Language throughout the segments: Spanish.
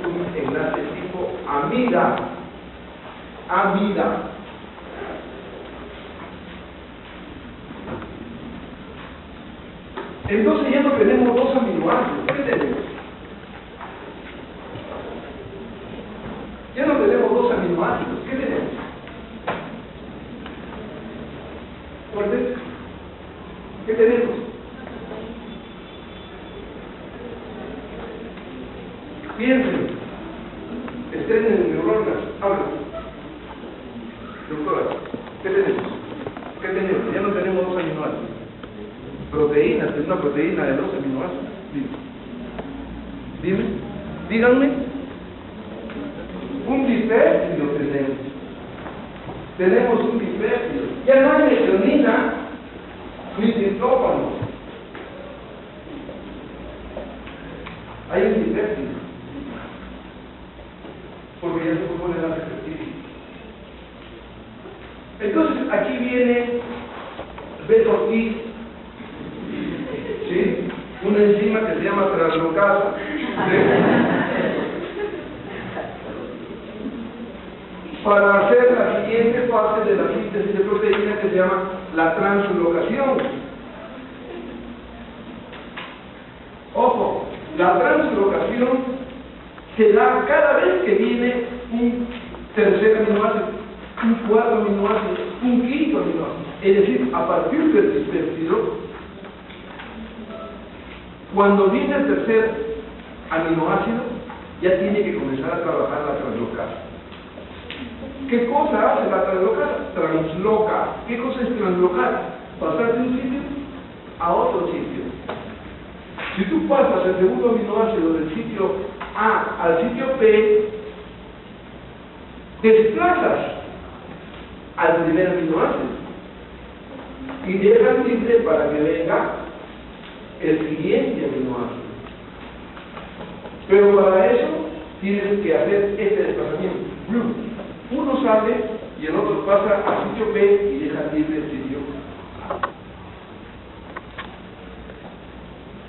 un enlace tipo amida. Amida. Entonces ya no tenemos dos aminoácidos. ¿Qué tenemos? Ya no tenemos dos aminoácidos. ¿Qué tenemos? ¿Fuerte? ¿Qué tenemos? Piensen. Estén en neuronas. Hablen. Doctora, ¿qué tenemos? ¿Qué tenemos? Ya no tenemos dos aminoácidos. Proteínas, es una proteína de dos aminoácidos. Dime. Díganme. Un dipéptido tenemos. Tenemos un dipéptido. Ya no hay metionina ni triptófano. Hay un dipéptido. Porque ya se propone la repetición. Entonces aquí viene beta-T, ¿sí? Una enzima que se llama translocasa, ¿sí? Para hacer la siguiente fase de la síntesis de proteína que se llama la translocación. Ojo, la translocación se da cada vez que viene un tercer aminoácido, un cuarto aminoácido, un quinto aminoácido. Es decir, a partir del dipéptido, cuando viene el tercer aminoácido, ya tiene que comenzar a trabajar la translocasa. ¿Qué cosa hace la translocasa? Transloca. ¿Qué cosa es translocar? Pasar de un sitio a otro sitio. Si tú pasas el segundo aminoácido del sitio A al sitio P, desplazas al primer aminoácido y dejas libre para que venga el siguiente aminoácido. Pero para eso tienes que hacer este desplazamiento. Uno sale y el otro pasa al sitio P y deja libre el sitio A.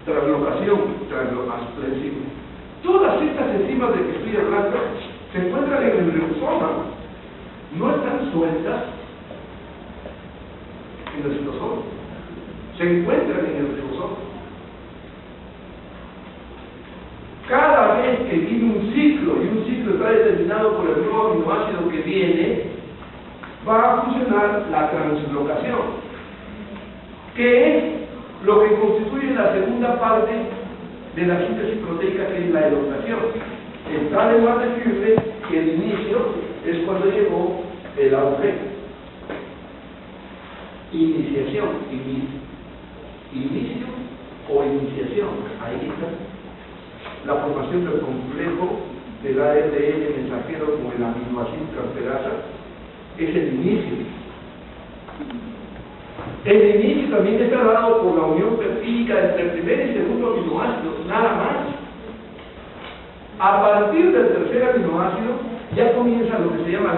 Translocación, translocación. Todas estas enzimas de que estoy hablando se encuentran en el ribosoma, no están sueltas en el citosoma, se encuentran en el ribosoma. Cada vez que viene un ciclo, y un ciclo está determinado por el nuevo aminoácido que viene, va a funcionar la translocación, que es lo que constituye la segunda parte de la síntesis proteica, que es la elongación. Está de más decirle que el inicio es cuando llegó el auge. Iniciación, inicio o iniciación, ahí está. La formación del complejo del ARN mensajero como el aminoácido transferasa es el inicio. El inicio también está dado por la unión peptídica entre el primer y segundo aminoácido, nada más. A partir del tercer aminoácido ya comienza lo que se llama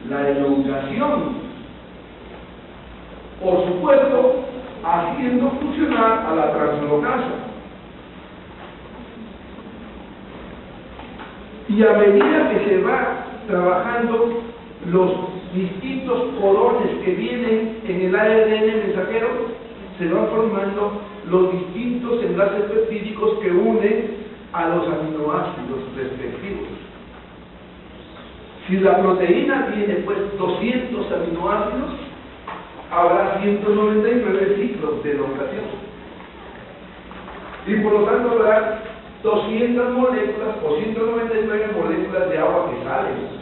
la elongación. Por supuesto, haciendo funcionar a la translocasa. Y a medida que se va trabajando los distintos colones que vienen en el ARN mensajero, se van formando los distintos enlaces peptídicos que unen a los aminoácidos respectivos. Si la proteína tiene pues 200 aminoácidos, habrá 199 ciclos de elongación. Y por lo tanto habrá 200 moléculas o 199 moléculas de agua que salen.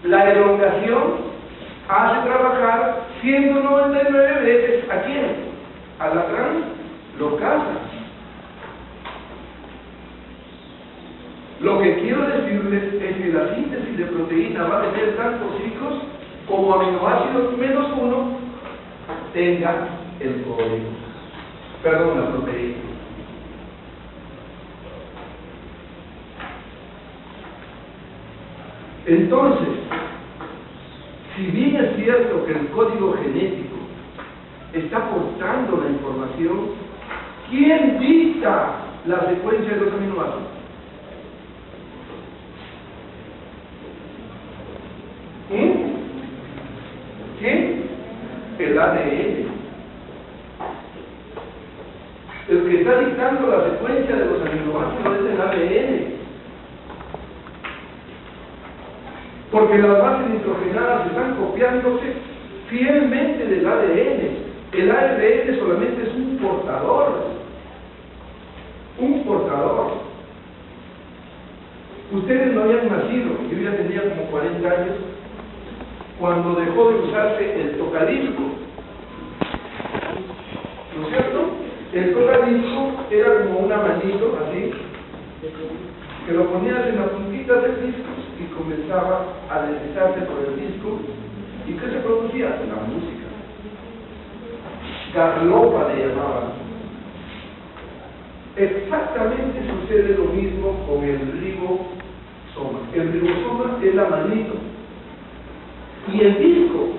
La elongación hace trabajar 199 veces ¿a quién? A la translocasa. Lo que quiero decirles es que la síntesis de proteína va a tener tantos ciclos como aminoácidos menos uno tenga el código. Perdón, la proteína. Entonces, si bien es cierto que el código genético está aportando la información, ¿Quién dicta la secuencia de los aminoácidos? ¿Quién? El ADN. El que está dictando la secuencia de los aminoácidos es el ADN. Porque las bases nitrogenadas están copiándose fielmente del ADN. El ARN solamente es un portador. Un portador. Ustedes no habían nacido, yo ya tenía como 40 años, cuando dejó de usarse el tocadisco. ¿No es cierto? El tocadisco era como una manito, así, que lo ponías en la puntita del disco y comenzaba a deslizarse por el disco. ¿Y qué se producía? La música. Garlopa le llamaban. Exactamente sucede lo mismo con el ribosoma. El ribosoma es la manito. Y el disco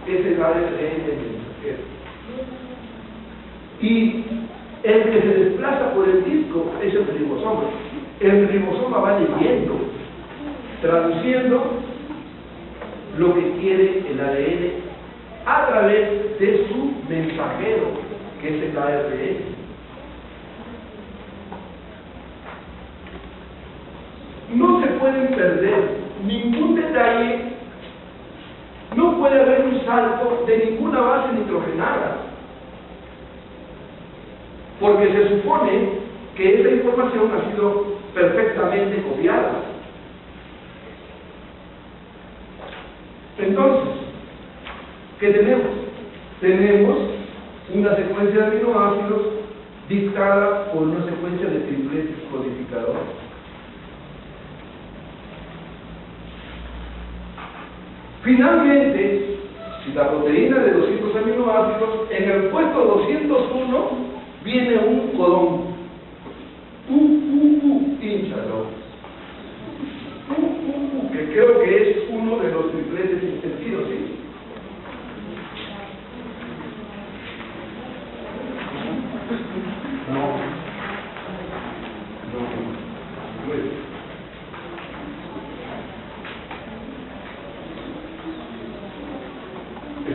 es el ARN del mensajero. Y el que se desplaza por el disco es el ribosoma. El ribosoma va leyendo, traduciendo lo que quiere el ADN a través de su mensajero, que es el ARN. No se pueden perder ningún detalle, no puede haber un salto de ninguna base nitrogenada, porque se supone que esa información ha sido perfectamente copiada. Entonces, ¿qué tenemos? Tenemos una secuencia de aminoácidos dictada por una secuencia de tripletes codificadores. Finalmente, si la proteína de 200 aminoácidos, en el puesto 201 viene un codón. Hínchalo. Que creo que es uno de los tripletes intensivos, ¿sí? No.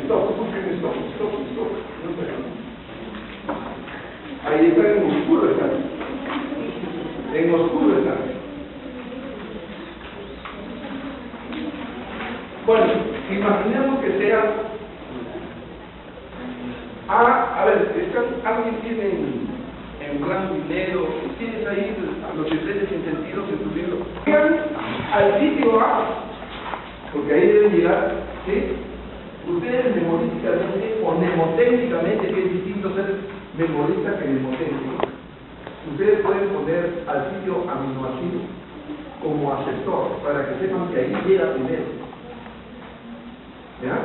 Stop. Ahí está en oscuro, está. En oscuro está. Bueno, imaginemos que sea a ver, alguien tiene en blanco y negro, tienes ahí los tripletes intensivos en tu libro. Llegan al sitio A, porque ahí deben llegar, ¿sí? Ustedes memorísticamente o mnemotécnicamente, que es distinto ser memorista que mnemotécnico, ustedes pueden poner al sitio aminoácido como asesor, para que sepan que ahí llega primero. ¿Ya?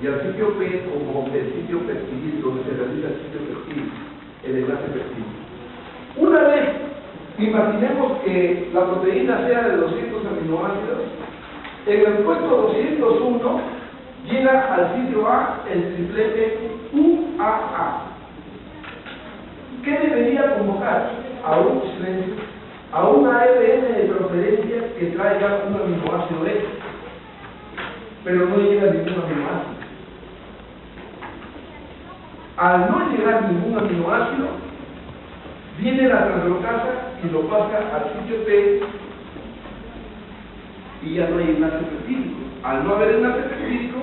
Y al sitio P como el sitio peptidil, donde se realiza el sitio peptidil, el enlace peptídico. Una vez, imaginemos que la proteína sea de 200 aminoácidos, en el puesto 201 llega al sitio A el triplete UAA. ¿Qué debería convocar? A un ARN de preferencia que traiga un aminoácido X, pero no llega ningún aminoácido. Al no llegar ningún aminoácido, viene la translocasa y lo pasa al sitio P y ya no hay enlace peptídico. Al no haber enlace peptídico,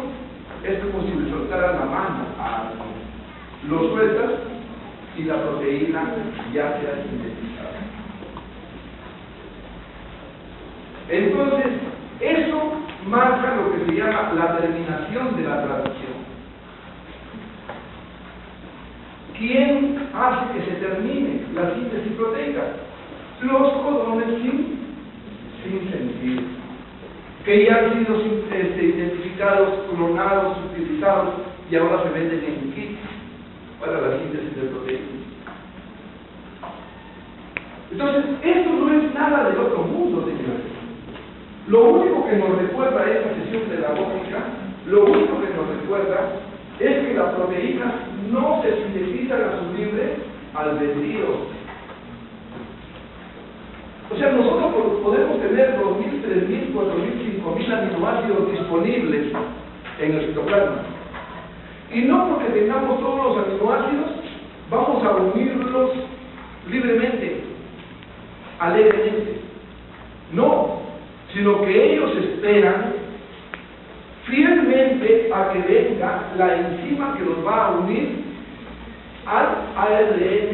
es como si le soltaran la mano a lo sueltas y la proteína ya se ha sintetizado. Entonces, eso marca lo que se llama la terminación de la traducción. ¿Quién hace que se termine la síntesis proteica? Los codones sin sentido, que ya han sido identificados, clonados, utilizados y ahora se venden en kit para la síntesis de proteínas. Entonces, esto no es nada del otro mundo, señores. Lo único que nos recuerda esta sesión pedagógica, lo único que nos recuerda es que las proteínas no se sintetizan a su libre, albedrío. O sea, nosotros podemos tener 2.000, 3.000, 4.000, 5.000 aminoácidos disponibles en el citoplasma. Y no porque tengamos todos los aminoácidos, vamos a unirlos libremente, alegremente. No, sino que ellos esperan fielmente a que venga la enzima que los va a unir al ARN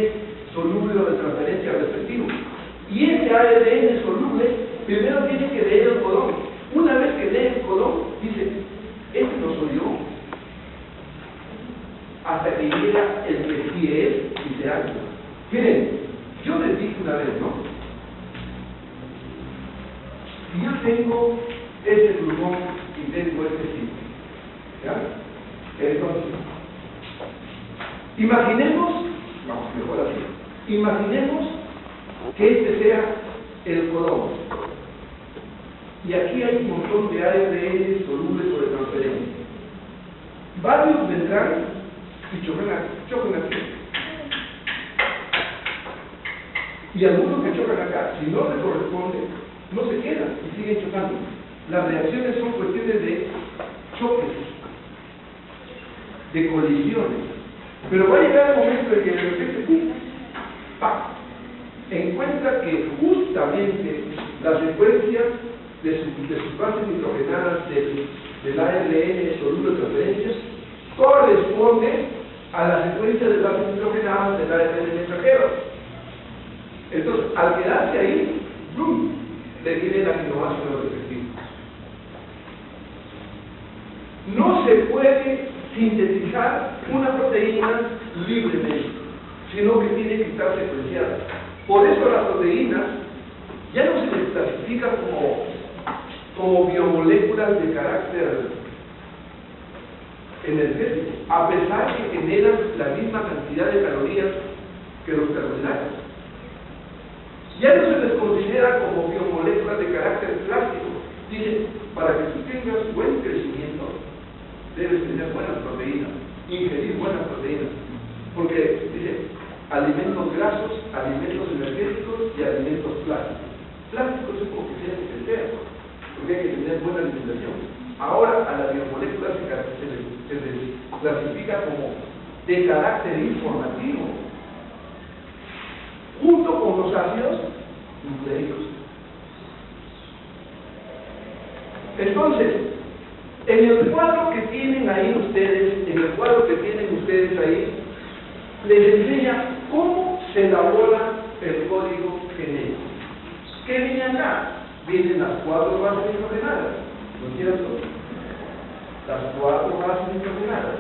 soluble o de transferencia respectivo. Y ese ARN soluble primero tiene que leer el codón. Una vez que lee el codón, dice, este no soy yo. Hasta que llega el que sí es y se activa. Miren, yo les dije una vez, ¿no? Si yo tengo este plumón y tengo este sitio, ¿ya? Entonces, imaginemos, vamos, mejor así, imaginemos que este sea el codón. Y aquí hay un montón de ARN solubles o de transferencia. Varios vendrán y chocan aquí. Y algunos que chocan acá, si no les corresponde, no se quedan y siguen chocando. Las reacciones son cuestiones de choques, de colisiones. Pero va a llegar el momento en que de repente, ¡pam!, encuentra que justamente la secuencia de sus bases nitrogenadas del ARN soluble de transferencias corresponde a la secuencia de bases nitrogenadas del ARN mensajero. Entonces, al quedarse ahí, ¡brum!, le viene el aminoácido respectivo. No se puede sintetizar una proteína libremente, sino que tiene que estar secuenciada. Por eso las proteínas ya no se les clasifica como biomoléculas de carácter energético, a pesar que generan la misma cantidad de calorías que los carbohidratos. Ya no se les considera como biomoléculas de carácter plástico. Dice, para que tú tengas buen crecimiento, debes tener buenas proteínas, ingerir buenas proteínas. Porque, dice, alimentos grasos, alimentos energéticos y alimentos plásticos. Plásticos es como que tienen que ser, porque hay que tener buena alimentación. Ahora a las biomoléculas se les clasifica como de carácter informativo, junto con los ácidos nucleicos. Entonces, en el cuadro que tienen ahí ustedes, les enseña cómo se elabora el código genético. ¿Qué viene acá? Vienen las 4 bases nitrogenadas, ¿no es cierto? Las 4 bases nitrogenadas.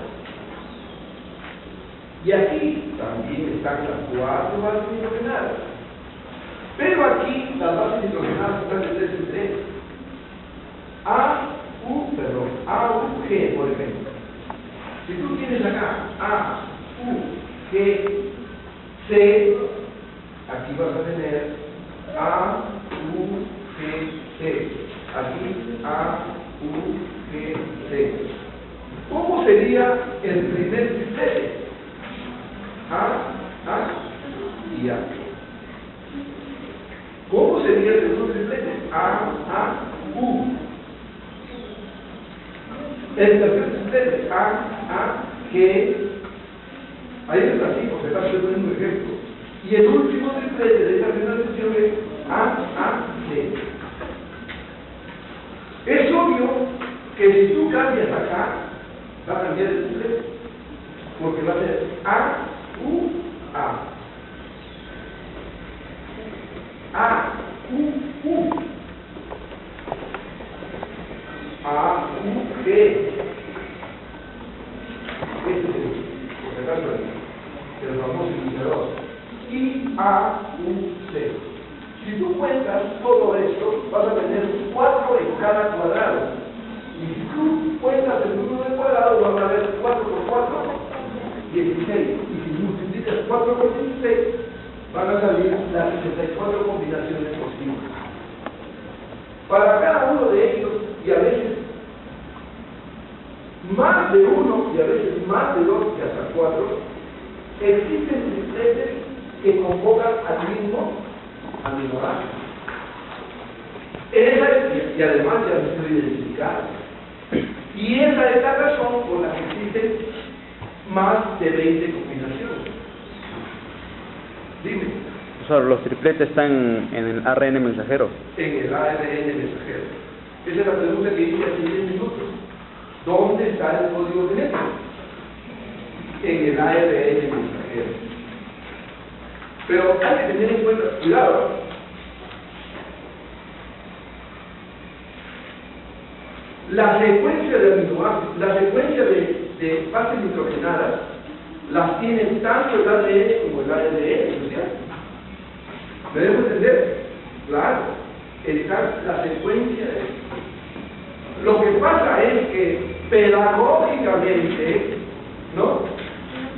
Y aquí también están las 4 bases nitrogenadas. Pero aquí las bases nitrogenadas están de 3 en 3. A, U, G, por ejemplo. Si tú tienes acá A, U, G, C, aquí vas a tener A, U, G, C. Aquí A, U, G, C. ¿Cómo sería el primer triplete? A y A. ¿Cómo sería el segundo triplete? A, U. El tercer triplete, A, G. Ahí está así, porque está haciendo un ejemplo. Y el último triplete de esta primera sección es A, C. Es obvio que si tú cambias acá, va a cambiar el triplete, porque va a ser A, U, A. A, U, U. A, U, G. Este es el famoso iniciador. Y A, U, C. Si tú cuentas todo esto, vas a tener 4 en cada cuadrado. Y si tú cuentas el número de cuadrados, vas a ver 4 por 4, 16. Y si multiplicas 4 por 16, van a salir las 64 combinaciones posibles. Para cada uno de ellos, y a veces más de uno, y a veces más de 2, y hasta 4, existen tripletes que convocan al mismo aminoácido. Y además ya se estoy identificando. Y esa es la razón por la que existen más de 20 combinaciones. Dime. O sea, los tripletes están en el ARN mensajero. En el ARN mensajero. Esa es la pregunta que hice hace 10 minutos. ¿Dónde está el código genético? En el ARN mensajero. Pero hay que tener en cuenta, cuidado. La secuencia de aminoácidos, la secuencia de bases nitrogenadas, las tiene tanto el ADN como el ARN, ¿no es cierto? ¿Me dejo entender? Claro, está la secuencia de... Lo que pasa es que pedagógicamente, ¿no?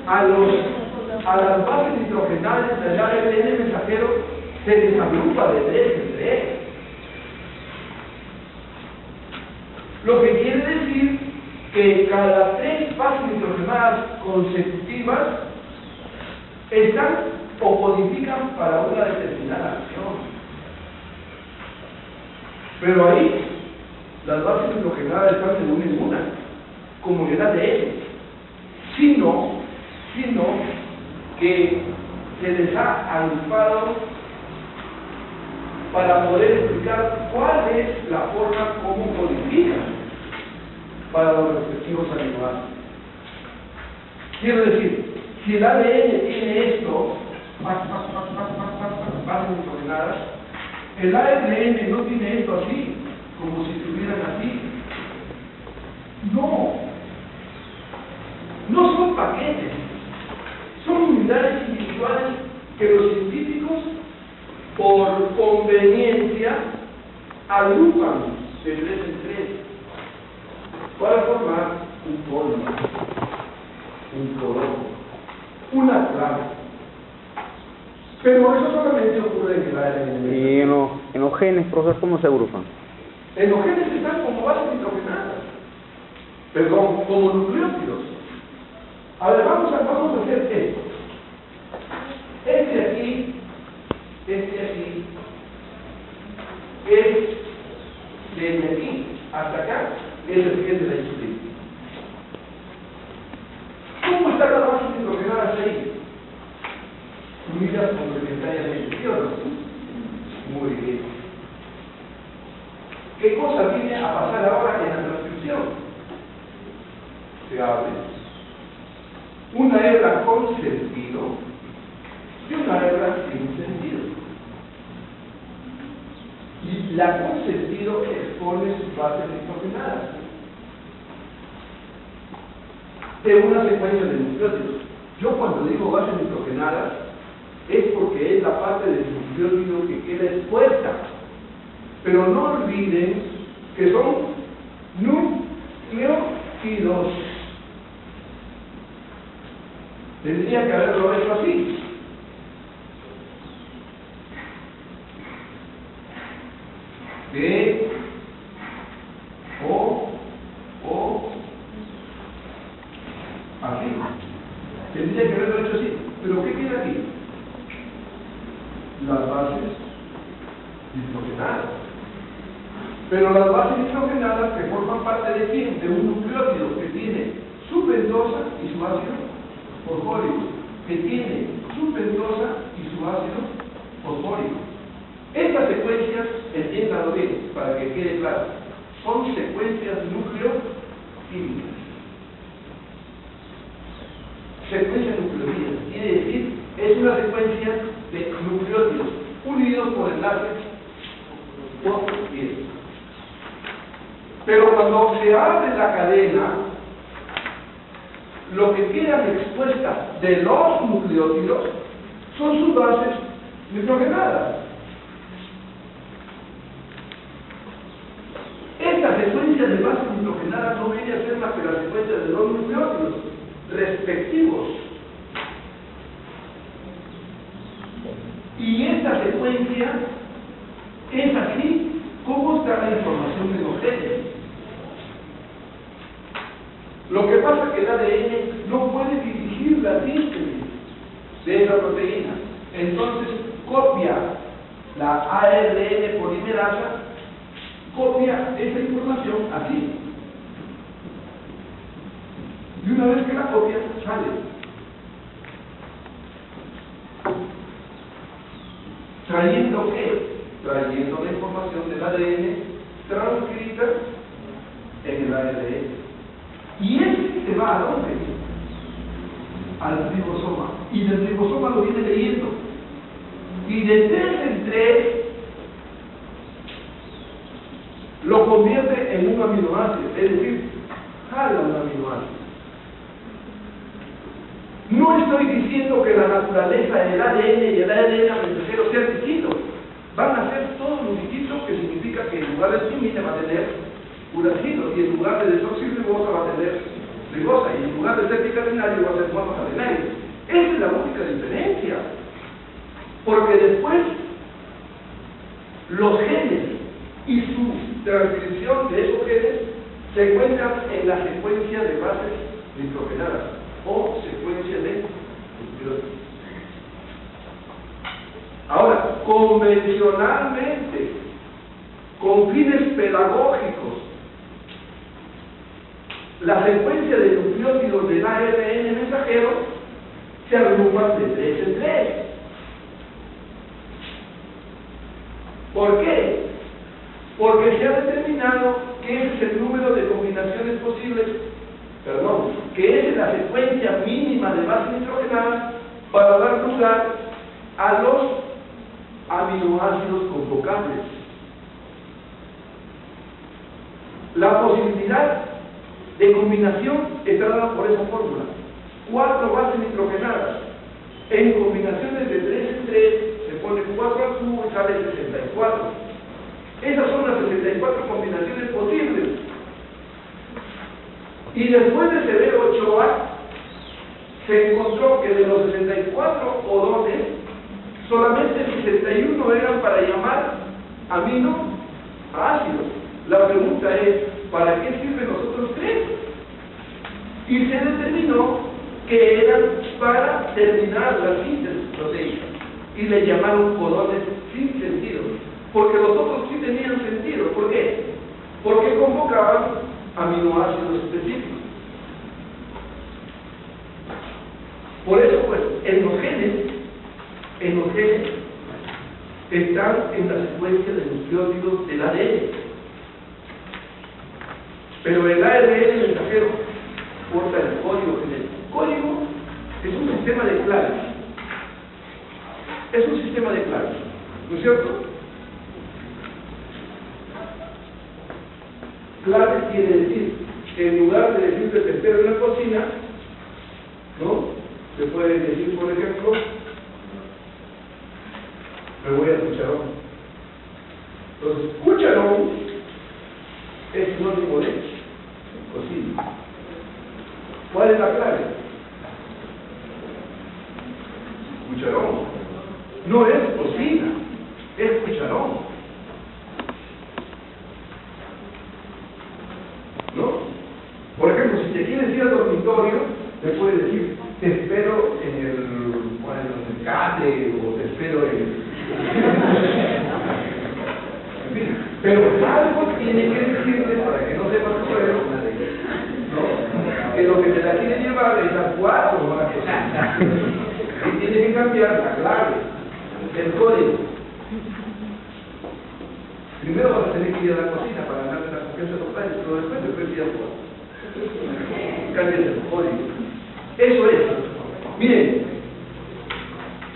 A las bases nitrogenales del ARN mensajero se les agrupa de 3 en 3. Lo que quiere decir que cada 3 bases nitrogenadas consecutivas están o codifican para una determinada acción. Pero ahí las bases nitrogenadas están de una en una, como en el ADN, sino que se les ha agrupado para poder explicar cuál es la forma como codifican para los respectivos aminoácidos. Quiero decir, si el ADN tiene esto, bases nitrogenadas, el ARN no tiene esto así, como si estuvieran así. No son paquetes, son unidades individuales que los científicos, por conveniencia, agrupan de 3 en 3 para formar un polímero, un codón, una clave. Pero eso solamente ocurre en el ARN. ¿Y en los genes, profesor, cómo se agrupan? En los genes están como bases nitrogenadas, perdón, como nucleótidos. A ver, vamos a hacer esto. Este aquí es desde aquí hasta acá, es el gen de la insulina. ¿Cómo están las bases nitrogenadas ahí? Unidas complementariamente, ¿sí o no? Muy bien. ¿Qué cosa viene a pasar ahora en la transcripción? Se abre una hebra con sentido y una hebra sin sentido. Y la con sentido expone sus bases nitrogenadas de una secuencia de nucleótidos. Yo cuando digo bases nitrogenadas es porque es la parte del nucleótido que queda expuesta. Pero no olviden que son nucleótidos. Tendría que haberlo hecho así. D, O, así. Tendría que haberlo hecho así. Pero ¿qué queda aquí? Las bases nitrogenadas. Pero las bases nitrogenadas que forman parte de quién? De un nucleótido que tiene su pentosa y su ácido fosfórico, que tiene su pentosa y su ácido fosfórico. Estas secuencias, entiéndanlo bien, para que quede claro, son secuencias nucleotídicas. Secuencia nucleotídica quiere decir, es una secuencia de nucleótidos unidos por enlaces fosfórico. Pero cuando se abre la cadena, lo que quedan expuestas de los nucleótidos son sus bases nitrogenadas. Esta secuencia de bases nitrogenadas no viene a ser más que la secuencia de los nucleótidos respectivos. Y esta secuencia es así como está la información de los genes. Lo que pasa es que el ADN no puede dirigir la síntesis de esa proteína. entonces copia la ARN polimerasa, copia esa información así. Y una vez que la copia, sale. ¿Trayendo qué? Trayendo la información del ADN transcrita en el ARN. Y ese se va ¿a dónde? Al ribosoma. Y del ribosoma lo viene leyendo. Y de 3 en 3 lo convierte en un aminoácido. Es decir, jala un aminoácido. No estoy diciendo que la naturaleza del ADN y el ARN mensajero sean distintos. Van a ser todos los distintos, que significa que en lugar de timina va a tener uracilo, y en lugar de desoxirribosa va a tener ribosa, y en lugar de ser bicatenario va a ser monocatenario. Esa es la única diferencia. Porque después los genes y su transcripción de esos genes se encuentran en la secuencia de bases nitrogenadas o secuencia de nucleótidos. Ahora, convencionalmente, con fines pedagógicos, la secuencia de nucleótidos del ARN mensajero se agrupa de 3 en 3. ¿Por qué? Porque se ha determinado que ese es el número de combinaciones posibles, que es la secuencia mínima de bases nitrogenadas para dar lugar a los aminoácidos convocables. La posibilidad de combinación está dada por esa fórmula. 4 bases nitrogenadas en combinaciones de 3 en 3 se pone 4 al cubo y sale 64. Esas son las 64 combinaciones posibles. Y después de Severo Ochoa se encontró que de los 64 odones solamente 61 eran para llamar aminoácidos. La pregunta es, ¿para qué sirven los otros 3? Y se determinó que eran para terminar la síntesis proteica y le llamaron codones sin sentido, porque los otros sí tenían sentido. ¿Por qué? Porque convocaban aminoácidos específicos. Por eso, pues, en los genes están en la secuencia de nucleótidos del ADN. Pero el ARN mensajero porta el código genético. Código es un sistema de claves. Es un sistema de claves, ¿no es cierto? Claves quiere decir que en lugar de decir que te espero en la cocina, ¿no? Se puede decir, por ejemplo, me voy al cucharón. Entonces, cucharón es sinónimo de cocina. ¿Cuál es la clave? Cucharón. No es cocina, es cucharón. ¿No? Por ejemplo, si te quieres ir al dormitorio, te puedes decir, te espero en el cate, o te espero en fin, pero algo tiene que decirle para que no sepas fuera, ¿no? Que lo que te la quiere llevar es a 4 o a la cocina. Y tiene que cambiar la clave, el código. Primero vas a tener que ir a la cocina para ganarte la confianza de los padres, pero después te puedes ir a 4. Cambias el código. Eso es. Miren,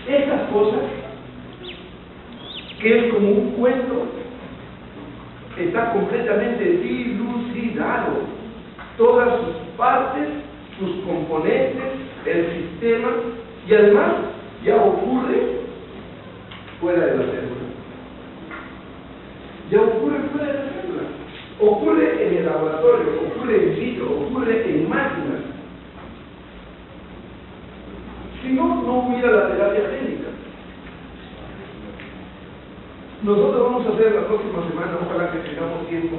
estas cosas, que es como un cuento, está completamente dilucidado. Todas sus partes, sus componentes, el sistema, y además ya ocurre fuera de la célula. Ya ocurre fuera de la célula. Ocurre en el laboratorio, ocurre in vitro, ocurre en máquinas. Si no, no hubiera la terapia génica. Nosotros vamos a hacer la próxima semana, ojalá que tengamos tiempo,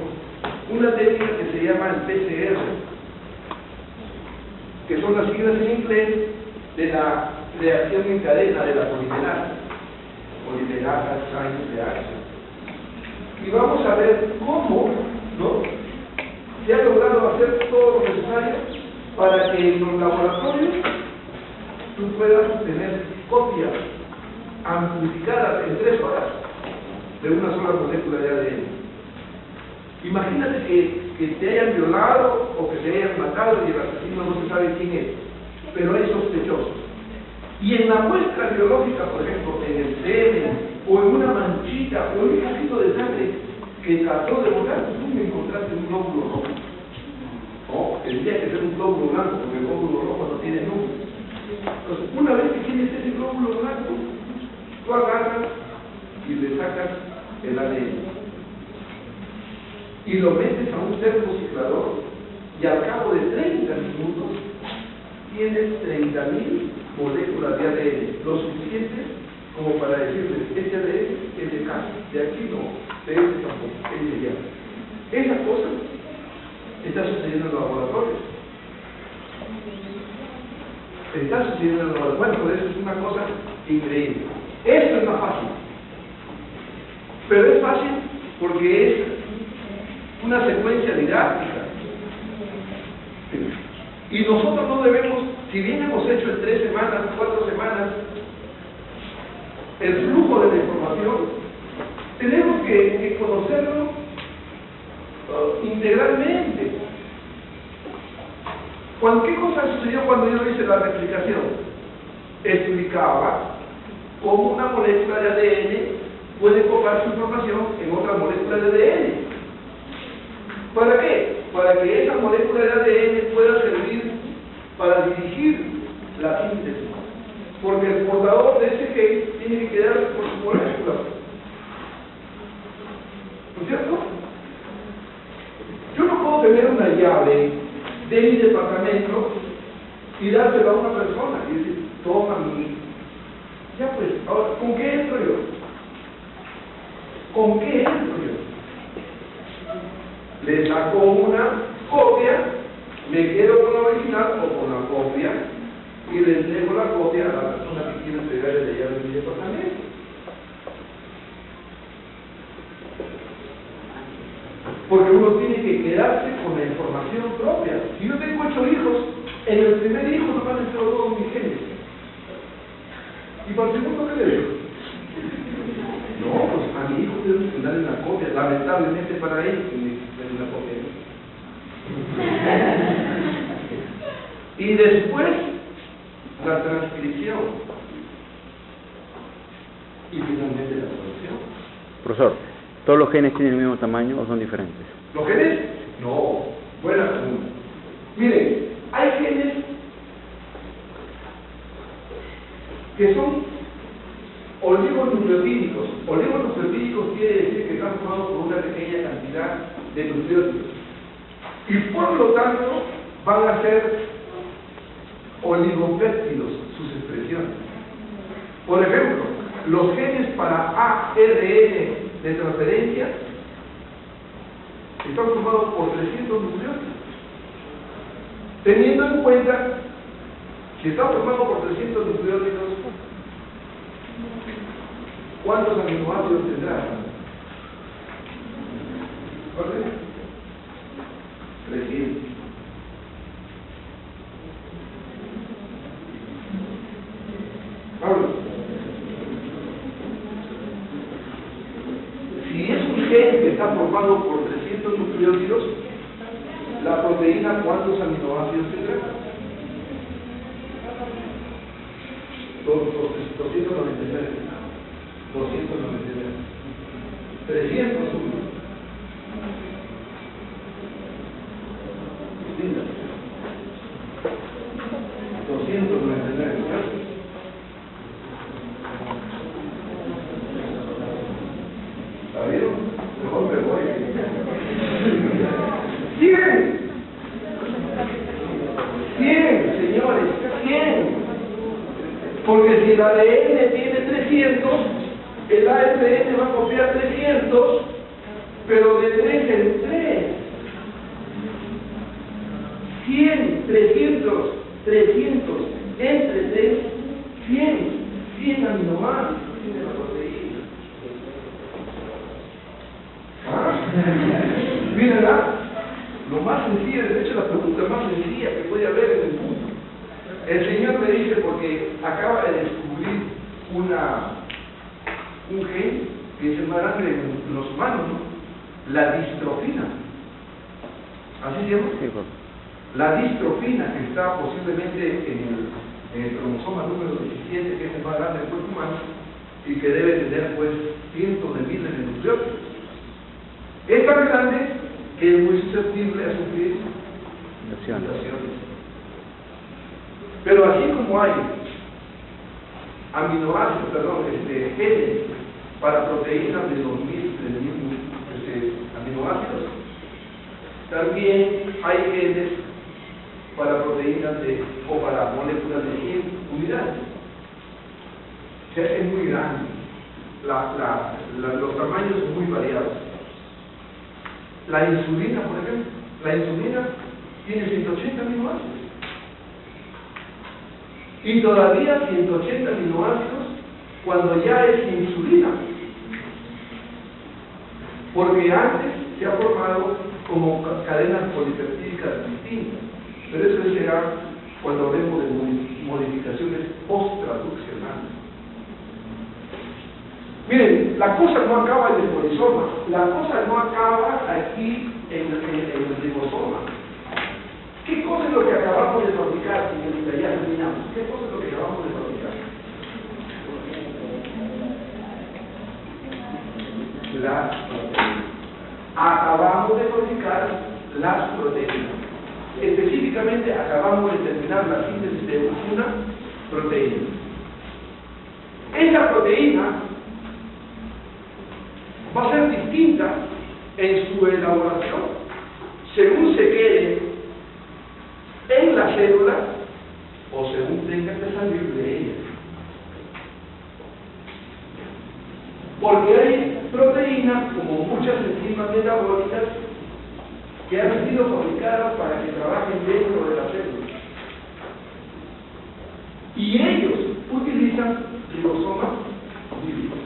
una técnica que se llama el PCR, que son las siglas en inglés de la reacción en cadena de la polimerasa chain reaction. Y vamos a ver cómo, ¿no?, se ha logrado hacer todo lo necesario para que en los laboratorios tú puedas tener copias amplificadas en 3 horas de una sola molécula de ADN. Imagínate que te hayan violado o que te hayan matado y el asesino no se sabe quién es, pero hay sospechosos. Y en la muestra biológica, por ejemplo, en el semen o en una manchita o en un poquito de sangre que trató de volar, tú me encontraste un glóbulo rojo. No, tendría que ser un glóbulo blanco porque el glóbulo rojo no tiene núcleo. Entonces, una vez que tienes ese glóbulo blanco, tú agarras y le sacas el ADN y lo metes a un termociclador y al cabo de 30 minutos tienes 30.000 moléculas de ADN, lo suficiente como para decirles, este ADN es de acá, de aquí no, de este tampoco, es de allá. Esa cosa está sucediendo en los laboratorios. Está sucediendo en los laboratorios. Bueno, por eso es una cosa increíble. Esto es más fácil. Pero es fácil porque es una secuencia didáctica. Y nosotros no debemos, si bien hemos hecho en 3 semanas, 4 semanas, el flujo de la información, tenemos que conocerlo integralmente. ¿Qué cosa sucedió cuando yo hice la replicación? Explicaba cómo una molécula de ADN puede copiar su información en otra molécula de ADN. ¿Para qué? Para que esa molécula de ADN pueda servir para dirigir la síntesis. Porque el portador de ese gen tiene que quedar por su molécula. ¿No es cierto? Yo no puedo tener una llave de mi departamento y dársela a una persona y decir, toma mi... Ya pues, ahora, ¿con qué entro yo? ¿Con qué entro yo? Le saco una copia, me quedo con la original o con la copia y le entrego la copia a la persona que quiere entregar el llave de mi departamento. Porque uno tiene que quedarse con la información propia. Si yo tengo 8 hijos, en el primer hijo no van a entrar todos mis genes. ¿Y para el segundo qué le digo? No, pues a mi hijo tengo que darle una copia. Lamentablemente para él, me una copia. Y después, la transcripción. Y finalmente la traducción. Profesor, ¿todos los genes tienen el mismo tamaño o son diferentes? ¿Los genes? No. Buena pregunta. Miren, hay genes que son oligonucleotídicos. Oligonucleotídicos quiere decir que están formados por una pequeña cantidad de nucleótidos. Y por lo tanto, van a ser oligopéptidos sus expresiones. Por ejemplo, los genes para ARN de transferencia están formados por 300 nucleótidos. Teniendo en cuenta que está formado por 300 nucleótidos, ¿cuántos aminoácidos tendrá? ¿Cuántos? 300. Pablo, si es un gen que está formado por 300 nucleótidos, la proteína, ¿cuántos aminoácidos tendrá? 299. 299. 300. Linda. 299. ¿Está bien? Mejor me voy. 100. 100, señores, 100. Porque si el ADN tiene 300, el ARN va a copiar 300, pero de 3 en 3. 100, 300, 300, entre 3, 100. aminoácidos tiene la proteína? Miren, lo más sencillo, de hecho la pregunta más sencilla que puede haber en el mundo. El Señor me dice, porque acaba de descubrir un gen que es el más grande en los humanos, ¿no? La distrofina. ¿Así se llama? Sí, pues. La distrofina, que está posiblemente en el cromosoma número 17, que es el más grande del cuerpo humano, y que debe tener pues cientos de miles de nucleótidos. Es tan grande que es muy susceptible a sufrir mutaciones. Pero así como hay genes para proteínas de 2000 aminoácidos, también hay genes para proteínas o para moléculas de 100 unidades. O sea, es muy grande. Los tamaños son muy variados. La insulina, por ejemplo, la insulina tiene 180 aminoácidos. Y todavía 180 aminoácidos cuando ya es insulina. Porque antes se ha formado como cadenas polipeptídicas distintas. Pero eso será cuando hablemos de modificaciones post-traduccionales. Miren, la cosa no acaba en el polisoma, la cosa no acaba aquí en el ribosoma. ¿Qué cosa es lo que acabamos de fabricar, señorita? Ya terminamos. ¿Qué cosa es lo que acabamos de fabricar? Las proteínas. Acabamos de fabricar las proteínas. Específicamente, acabamos de terminar la síntesis de una proteína. Esa proteína va a ser distinta en su elaboración según se quede en la célula o según tenga que salir de ella. Porque hay proteínas, como muchas enzimas metabólicas, que han sido fabricadas para que trabajen dentro de la célula. Y ellos utilizan ribosomas vivos.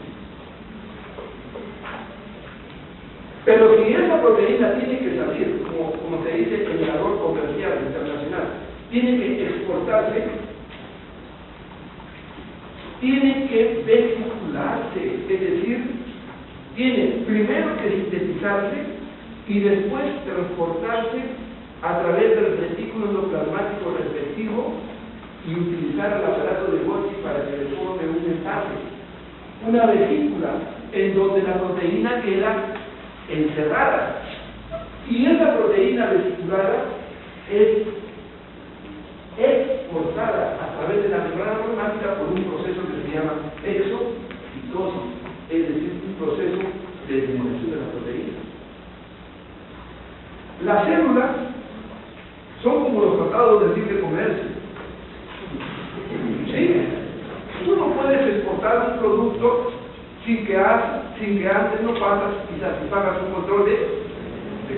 Pero si esa proteína tiene que salir, como se dice en el valor comercial internacional, tiene que exportarse, tiene que vesicularse, es decir, tiene primero que sintetizarse y después transportarse a través del retículo endoplasmático respectivo y utilizar el aparato de Golgi para que le forme un enlace, una vesícula en donde la proteína queda encerrada. Y esa proteína vesiculada es exportada a través de la membrana plasmática por un proceso que se llama exocitosis, es decir, un proceso de eliminación de la proteína. Las células son como los tratados de libre comercio. ¿Sí? Tú no puedes exportar un producto sin que antes no pasas y satisfagas un control de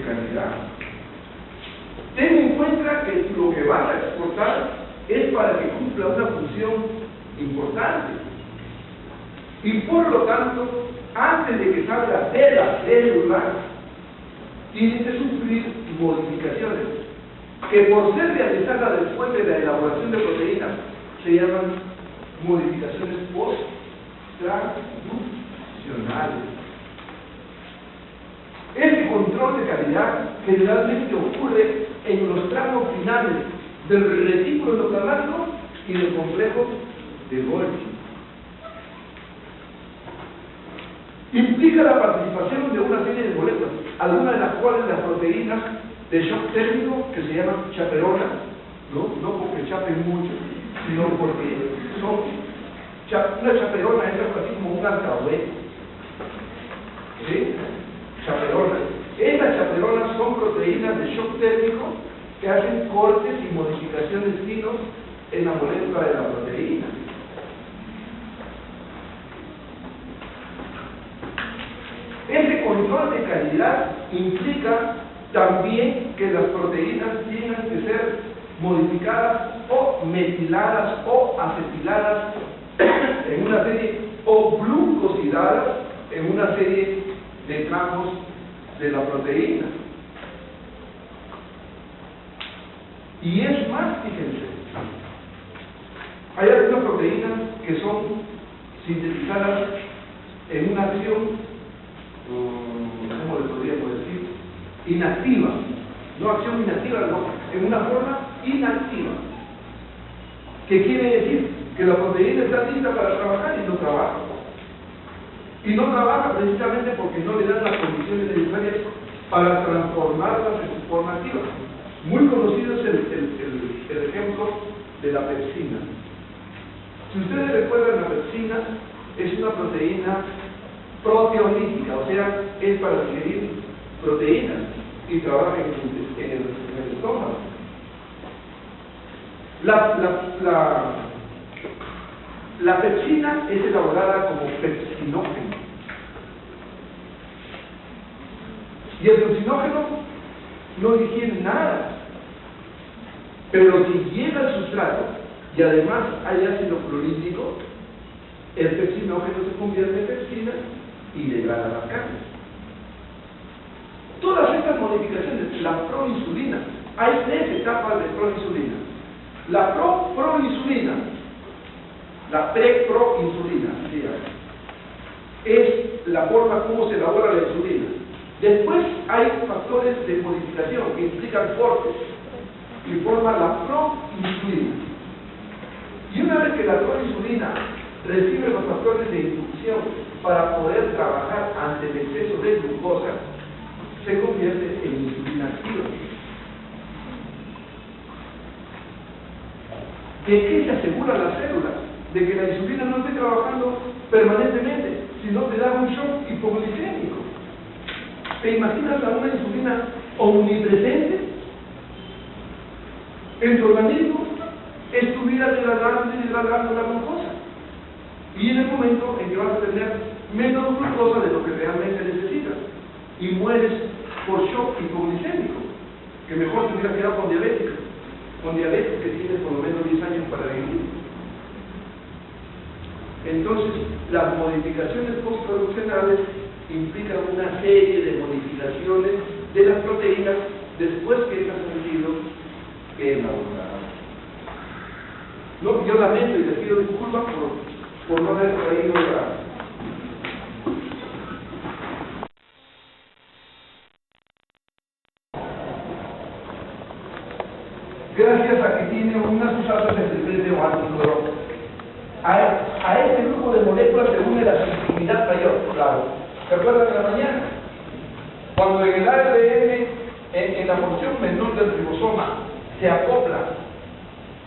calidad. Ten en cuenta que lo que vas a exportar es para que cumpla una función importante. Y por lo tanto, antes de que salga de la célula, tiene que sufrir modificaciones que, por ser realizadas después de la elaboración de proteínas, se llaman modificaciones post-transduccionales. Ese control de calidad generalmente ocurre en los tramos finales del retículo endoplasmático y del complejo de Golgi. Implica la participación de una serie de moléculas, algunas de las cuales las proteínas de shock térmico, que se llaman chaperonas, no porque chapen mucho, sino porque son una chaperona, es algo así como un alcahuete. ¿Sí? Chaperonas. Estas chaperonas son proteínas de shock térmico que hacen cortes y modificaciones finos en la molécula de la proteína. Ese control de calidad implica también que las proteínas tengan que ser modificadas o metiladas o acetiladas en una serie, o glucosiladas en una serie de tramos de la proteína. Y es más, fíjense, hay algunas proteínas que son sintetizadas en una acción, ¿cómo le podríamos decir? Inactiva. No acción inactiva, no, en una forma inactiva. ¿Qué quiere decir? Que la proteína está lista para trabajar y no trabaja. Y no trabaja precisamente porque no le dan las condiciones necesarias para transformarlas en su forma activa. Muy conocido es el ejemplo de la pepsina. Si ustedes recuerdan, la pepsina es una proteína proteolítica, o sea, es para adquirir proteínas y trabaja en el estómago. La pepsina es elaborada como pepsinógeno. Y el pepsinógeno no digiere nada. Pero si llega al sustrato y además hay ácido clorhídrico, el pepsinógeno se convierte en pepsina y degrada las carnes. Todas estas modificaciones, la proinsulina, hay 3 etapas de proinsulina. La proinsulina, la preproinsulina, es la forma como se elabora la insulina. Después hay factores de modificación que implican cortes y forman la proinsulina. Y una vez que la proinsulina recibe los factores de inducción para poder trabajar ante el exceso de glucosa, se convierte en insulina activa. ¿De qué se asegura la célula? De que la insulina no esté trabajando permanentemente, sino te da un shock hipoglicémico. ¿Te imaginas a una insulina omnipresente en tu organismo? Estuviera degradando la glucosa. Y en el momento en que vas a tener menos glucosa de lo que realmente necesitas, y mueres por shock hipoglicémico, que mejor te hubiera quedado con diabetes que tienes por lo menos 10 años para vivir. Entonces, las modificaciones postproduccionales implican una serie de modificaciones de las proteínas después que estas han sido elaboradas. No, yo lamento y les pido disculpas por no haber traído gracias a que tiene unas sustancias de triple o anticolor. A este grupo de moléculas se une la sensibilidad mayor, claro. ¿Se acuerdan de la mañana? Cuando en el ARN, en la porción menor del ribosoma, se acopla,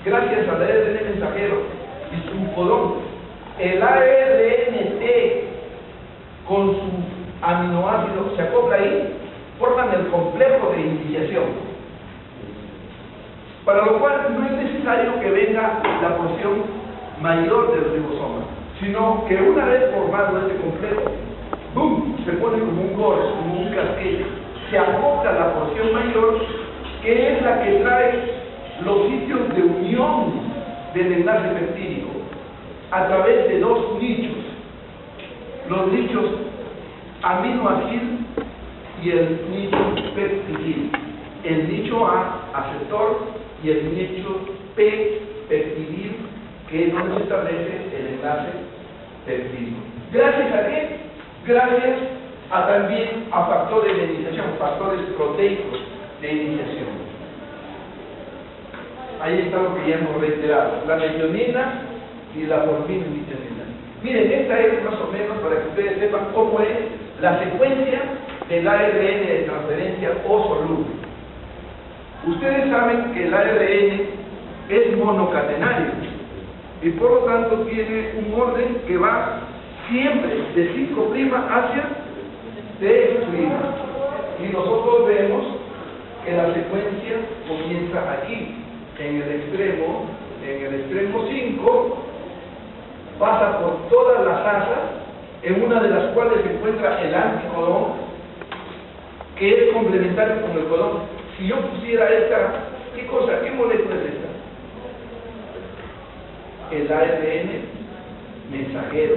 gracias al ARN mensajero y su codón, el ARNT con su aminoácido se acopla ahí, forman el complejo de iniciación. Para lo cual no es necesario que venga la porción mayor del ribosoma, sino que una vez formado este complejo, ¡boom!, se pone como un gorro, como un casquete, se acopla la porción mayor, que es la que trae los sitios de unión del enlace peptídico a través de 2 nichos, los nichos aminoacil y el nicho peptidil, el nicho A, aceptor, y el nicho P, peptidil, que es donde se establece el enlace peptídico. ¿Gracias a qué? Gracias también a factores de iniciación, factores proteicos de iniciación. Ahí está lo que ya hemos reiterado, la metionina y la formimidina. Miren, esta es más o menos para que ustedes sepan cómo es la secuencia del ARN de transferencia O soluble. Ustedes saben que el ARN es monocatenario y por lo tanto tiene un orden que va siempre de 5' hacia 3'. Y nosotros vemos que la secuencia comienza aquí, en el extremo 5, pasa por todas las asas, en una de las cuales se encuentra el anticodón, que es complementario con el codón. Si yo pusiera esta, ¿qué molécula es esta? El ARN mensajero.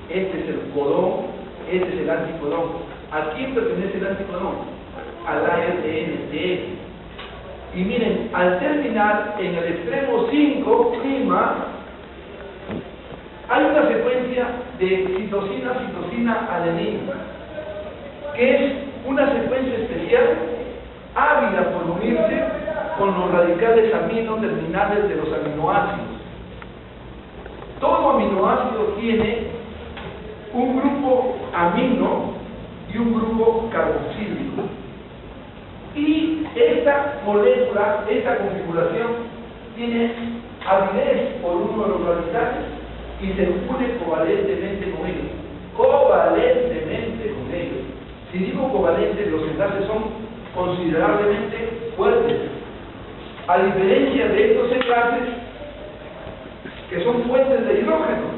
Este es el codón, este es el anticodón. ¿A quién pertenece el anticodón? Al ARNT. Y miren, al terminar en el extremo 5', hay una secuencia de citosina, citosina, adenina, que es una secuencia especial, ávida por unirse con los radicales amino terminales de los aminoácidos. Todo aminoácido tiene un grupo amino y un grupo carboxílico. Y esta molécula, esta configuración, tiene avidez por uno de los radicales y se une covalentemente con ellos. Covalentemente con ellos. Si digo covalente, los enlaces son considerablemente fuertes. A diferencia de estos enlaces que son fuentes de hidrógeno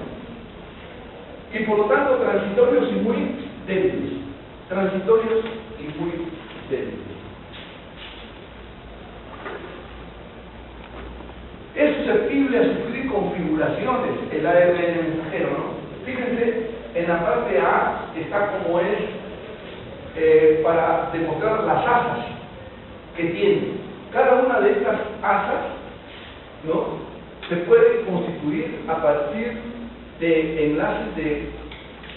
y por lo tanto transitorios y muy débiles. Transitorios y muy débiles. Es susceptible a sufrir configuraciones el ARN mensajero, ¿no? Fíjense, en la parte A está como es para demostrar las asas que tiene. Cada una de estas asas, ¿no?, se puede constituir a partir de enlaces de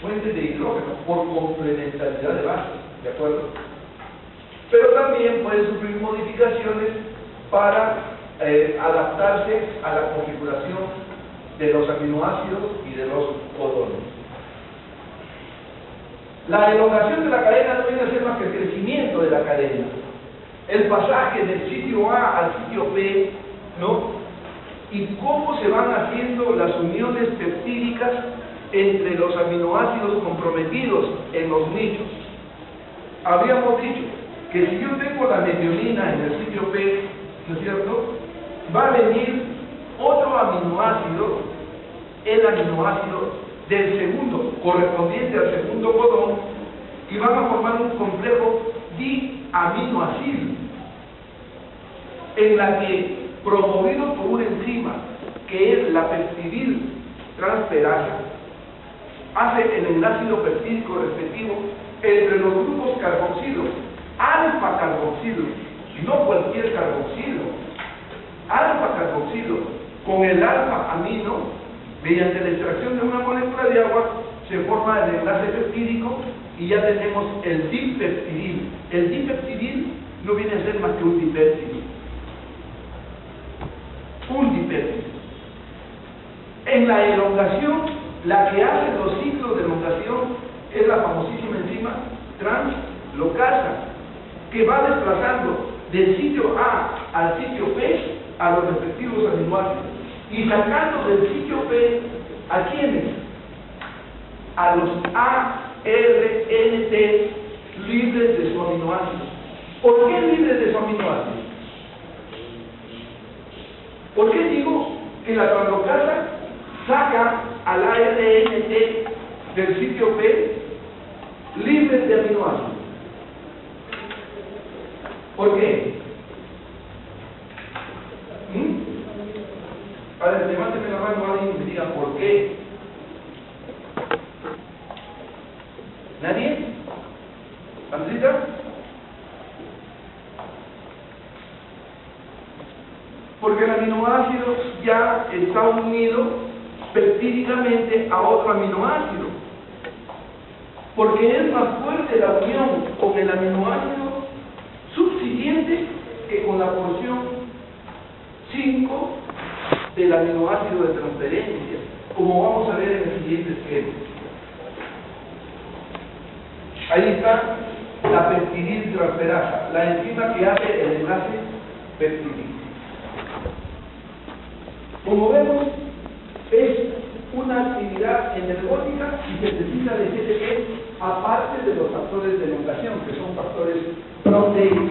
fuentes de hidrógeno por complementariedad de base, ¿de acuerdo? Pero también puede sufrir modificaciones para adaptarse a la configuración de los aminoácidos y de los codones. La elongación de la cadena no viene a ser más que el crecimiento de la cadena. El pasaje del sitio A al sitio P, ¿no? Y cómo se van haciendo las uniones peptídicas entre los aminoácidos comprometidos en los nichos. Habíamos dicho que si yo tengo la metionina en el sitio P, ¿no es cierto?, va a venir otro aminoácido, el aminoácido del segundo, correspondiente al segundo codón, y van a formar un complejo diaminoácido, en la que, promovido por una enzima, que es la peptidil transferasa, hace el enlace peptídico respectivo entre los grupos carboxilo, alfa carboxilo, y no cualquier carboxilo, alfa carboxilo, con el alfa amino, mediante la extracción de una molécula de agua, se forma el enlace peptídico y ya tenemos el dipeptidil. El dipeptidil no viene a ser más que un dipéptido. Un dipéptido. En la elongación, la que hace los ciclos de elongación es la famosísima enzima translocasa, que va desplazando del sitio A al sitio P a los respectivos aminoácidos y sacando del sitio P ¿a quiénes? A los ARNT libres de su aminoácido. ¿Por qué libres de su aminoácido? ¿Por qué digo que la translocasa saca al ARNT del sitio P libres de aminoácidos? ¿Por qué? A ver, levánteme la mano a alguien y me diga por qué. ¿Nadie? ¿Andrita? Porque el aminoácido ya está unido peptídicamente a otro aminoácido. Porque es más fuerte la unión con el aminoácido subsiguiente que con la porción 5 del aminoácido de transferencia, como vamos a ver en el siguiente esquema. Ahí está la peptidil transferasa, la enzima que hace el enlace peptídico. Como vemos, es una actividad energótica y se necesita de GTP aparte de los factores de elongación, que son factores proteicos.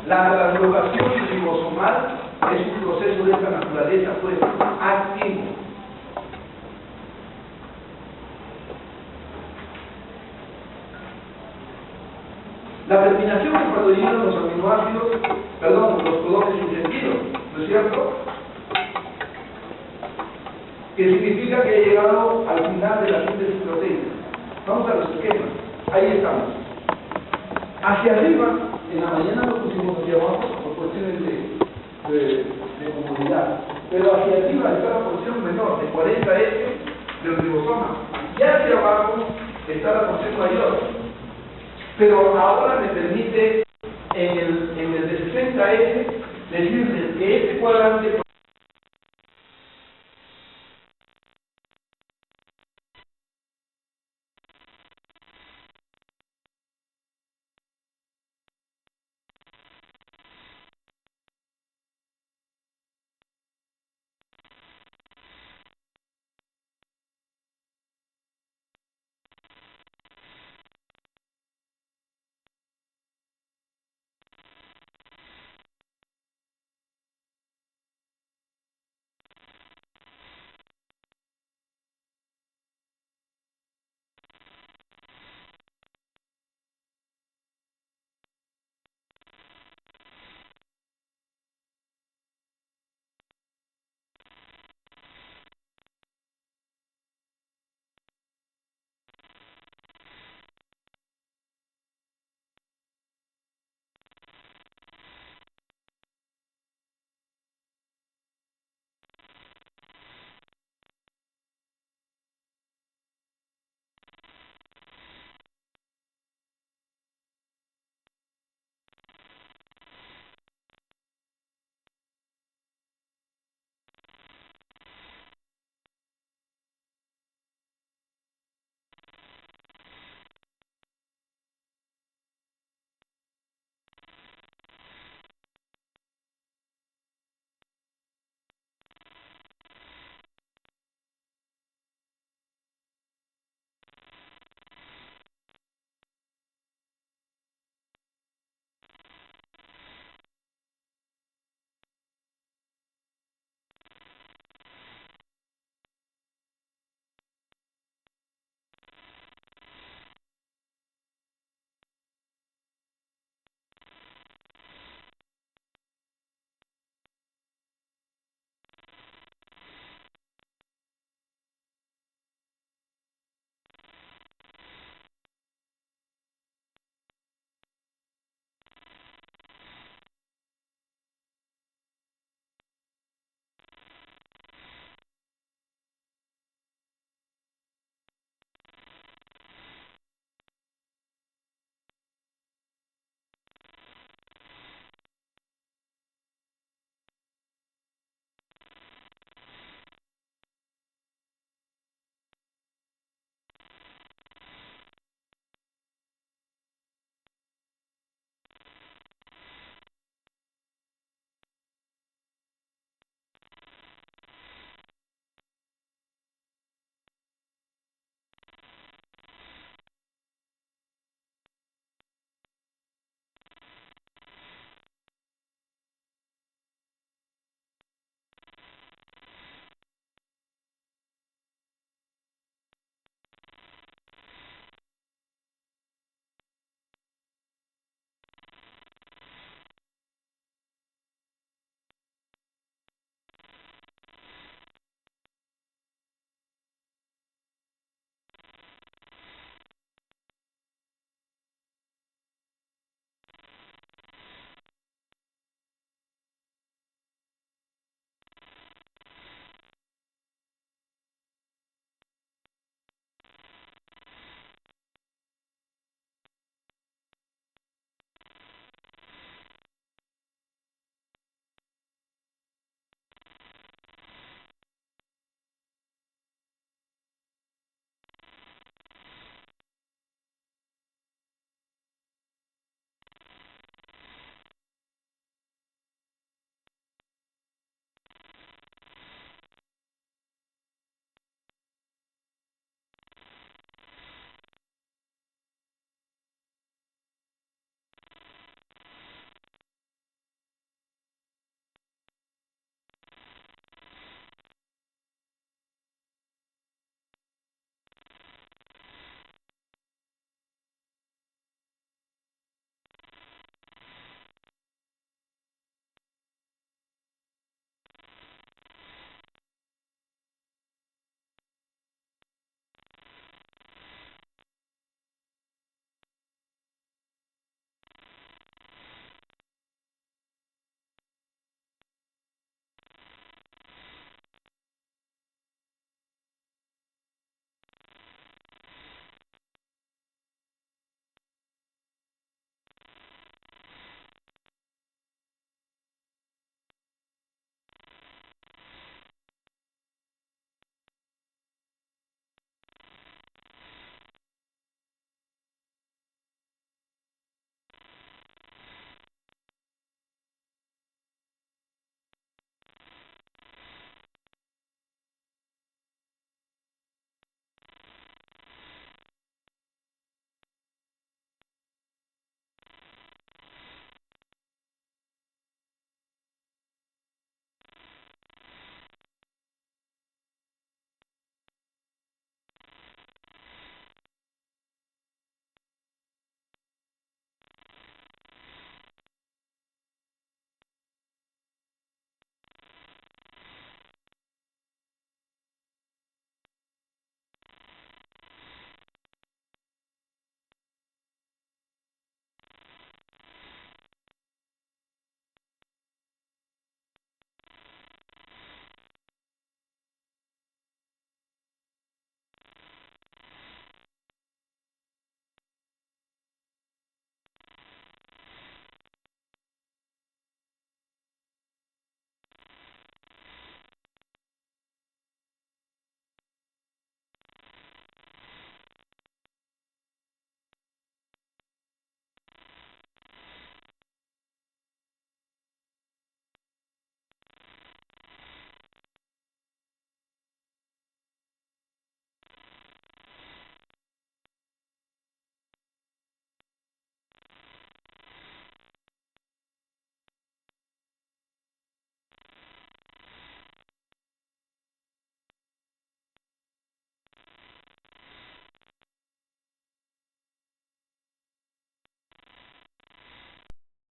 La translocación ribosomal es un proceso de esta naturaleza, pues, activo. La terminación es cuando llegan los aminoácidos, perdón, los codones sin sentido, ¿no es cierto? que significa que he llegado al final de la síntesis proteica. Vamos a los esquemas. Ahí estamos. Hacia arriba, en la mañana lo pusimos hacia abajo por cuestiones de comodidad, pero hacia arriba está la porción menor, de 40S del ribosoma, y hacia abajo está la porción mayor. Pero ahora me permite en el de 60S decirles que este cuadrante